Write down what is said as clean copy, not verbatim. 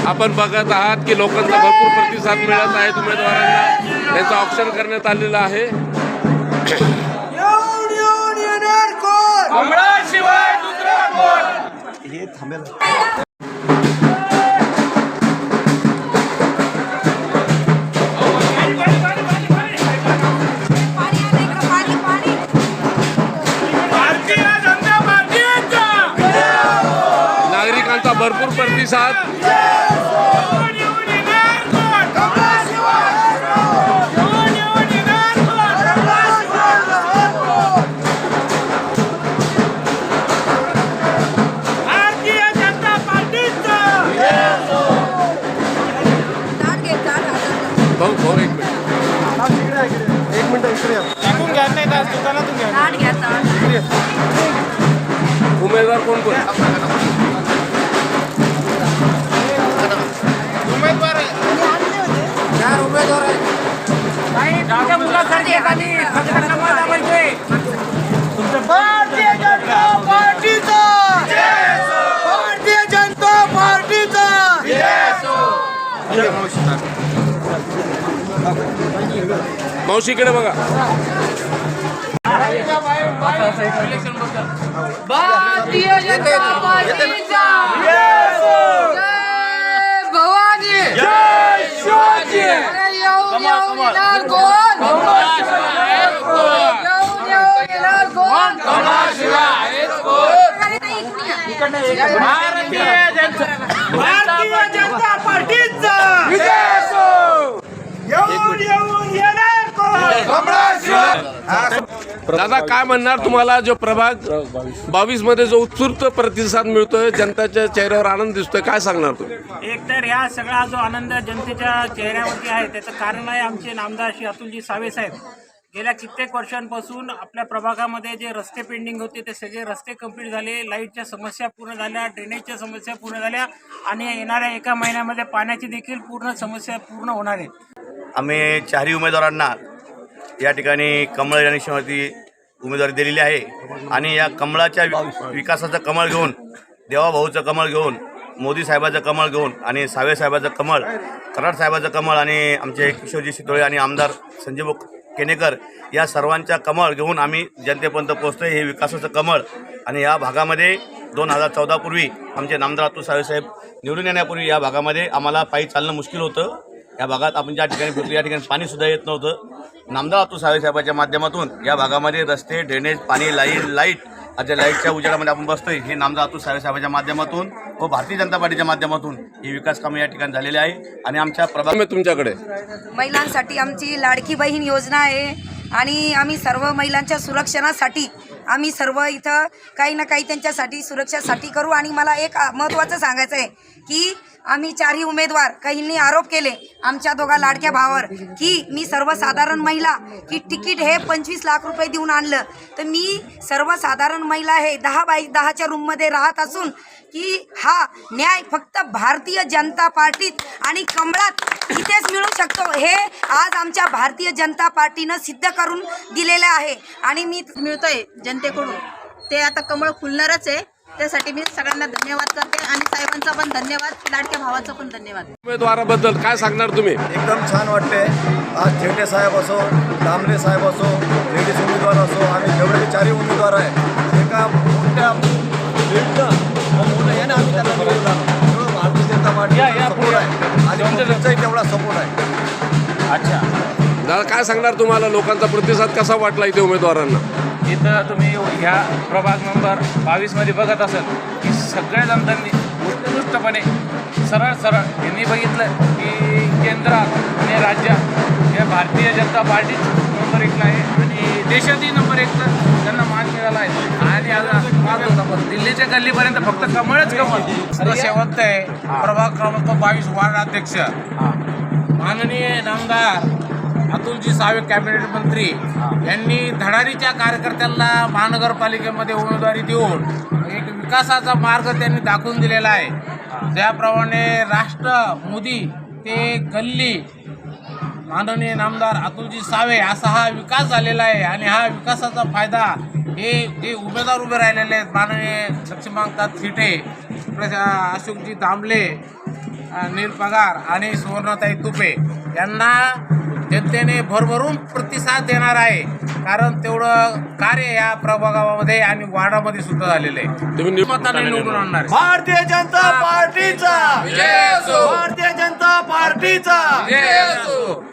आपण बघत आहात की लोकांचा भरपूर प्रतिसाद मिळत आहे उमेदवारांना, त्यांचं ऑप्शन करण्यात आलेलं आहे। कमळाशिवाय दुसरा कोण? हे थांबेल। नागरिकांचा भरपूर प्रतिसाद। एक मिनिट इकडे उमेदवार कोण कोण? भारतीय जनता पार्टीचा, भारतीय जनता पार्टीचा। मावशीकडे बघा। भारतीय जनता पार्टीचा, जय भवानी, जय शिवाजी। येऊन येणार कोण? येऊन येणार कोण? भारतीय जनता पार्टीचा येऊन येणार कोण? दादा काय म्हणणार, तुम्हाला जो प्रभाग 22 मध्ये जो उत्स्फूर्त प्रतिसाद मिळतोय, जनताच्या चेहऱ्यावर आनंद दिसतोय, काय सांगणार तुम्ही? एकतर ह्या सगळा जो आनंद जनतेच्या चेहऱ्यावरती आहे त्याचं कारण आहे आमचे नामदार श्री अतुलजी सावे साहेब। गेल्या कित्येक वर्षांपासून आपल्या प्रभागामध्ये जे रस्ते पेंडिंग होते ते सगळे रस्ते कंप्लीट झाले, लाईटच्या समस्या पूर्ण झाल्या, ड्रेनेजच्या समस्या पूर्ण झाल्या आणि येणाऱ्या एका महिन्यामध्ये पाण्याची देखील पूर्ण समस्या पूर्ण होणार आहे। आम्ही चारही उमेदवारांना या ठिकाणी कमळ या निशाणीवरती उमेदवारी दिलेली आहे आणि या कमळाच्या विकासाचं कमळ घेऊन, देवाभाऊचं कमळ घेऊन, मोदी साहेबाचं कमळ घेऊन आणि सावे साहेबाचं कमळ, कराड साहेबाचं कमळ आणि आमचे किशोरजी शितोळे आणि आमदार संजीव केनेकर या सर्वांच्या कमळ घेऊन आम्ही जनतेपर्यंत पोहोचतोय। हे विकासाचं कमळ आणि या भागामध्ये 2014 पूर्वी आमचे नामदार अतुल सावे साहेब निवडून येण्यापूर्वी या भागामध्ये आम्हाला पायी चालणं मुश्किल होतं। या भागात आपण ज्या ठिकाणी फिरतो या ठिकाणी पाणीसुद्धा येत नव्हतं। नामदार अतुल सावे साहेबाच्या माध्यमातून या भागामध्ये रस्ते, ड्रेनेज, पाणी, लाईट आता लाईटच्या उजेडामध्ये आपण बसतोय, हे नामदार अतुल सावे साहेबाच्या माध्यमातून व भारतीय जनता पार्टीच्या माध्यमातून ही विकास कामे या ठिकाणी झालेली आहे। आणि आमच्या प्रभाग तुमच्याकडे महिलांसाठी आमची लाडकी बहीण योजना आहे आणि आम्ही सर्व महिलांच्या सुरक्षणासाठी आम्ही सर्व इथं काही ना काही त्यांच्यासाठी सुरक्षासाठी करू। आणि मला एक महत्त्वाचं सांगायचं आहे की आम्ही चारही उमेदवार काहींनी आरोप केले आमच्या दोघा लाडक्या भावावर की मी सर्वसाधारण महिला की तिकीट हे 25 लाख रुपये देऊन आणलं, तर मी सर्वसाधारण महिला हे 10x10च्या रूममध्ये राहत असून की हा न्याय फक्त भारतीय जनता पार्टीत आणि कमळात इथेच मिळू शकतो, हे आज आमच्या भारतीय जनता पार्टीनं सिद्ध करून दिलेलं आहे आणि मी मिळतोय जनतेकडून ते आता कमळ फुलणारच आहे। त्यासाठी मी सगळ्यांना धन्यवाद करते आणि साहेबांचा पण धन्यवाद, लाडक्या भावाचा पण धन्यवाद। उमेदवाराबद्दल काय सांगणार तुम्ही? एकदम छान वाटते। आज झेंडे साहेब असो, दामले साहेब असो, लेडीज उमेदवार असो, आम्ही जेवढे चारही उमेदवार आहे एका मोठ्या याने आम्ही त्यांना निवडून आणू। भारतीय जनता पार्टीचा सपोर्ट आहे आणि काँग्रेसचाही तेवढा सपोर्ट आहे। अच्छा दादा काय सांगणार, तुम्हाला लोकांचा प्रतिसाद कसा वाटला इथे उमेदवारांना? इथं तुम्ही ह्या प्रभाग नंबर 22 मध्ये बघत असाल की सगळ्या जनतांनी उत्कृष्टपणे सरळ यांनी बघितलं की केंद्रात आणि राज्यात हे भारतीय जनता पार्टीच नंबर 1ला आहे आणि देशातही नंबर 1ला त्यांना मान मिळाला आहे। आणि आता मान होता पण दिल्लीच्या गल्लीपर्यंत फक्त कमळच कमळ। शेवंत आहे प्रभाग क्रमांक 22 वार्ड अध्यक्ष माननीय नामदार अतुलजी सावे कॅबिनेट मंत्री यांनी धडाडीच्या कार्यकर्त्यांना महानगरपालिकेमध्ये उमेदवारी देऊन एक विकासाचा मार्ग त्यांनी दाखवून दिलेला आहे। त्याप्रमाणे राष्ट्र मोदी ते गल्ली माननीय नामदार अतुलजी सावे असा हा विकास झालेला आहे आणि हा विकासाचा फायदा हे जे उमेदवार उभे राहिलेले आहेत माननीय लक्ष्मणकांत थिटे, अशोकजी दामले, अनिल पगार आणि सुवर्णाताई तुपे यांना जनतेने भरभरून प्रतिसाद देणार आहे, कारण तेवढं कार्य या प्रभागामध्ये आणि वार्डामध्ये सुद्धा झालेलं आहे. तुम्ही मताने निवडून आणणार आहे. भारतीय जनता पार्टीचा जय असो. भारतीय जनता पार्टीचा जय असो.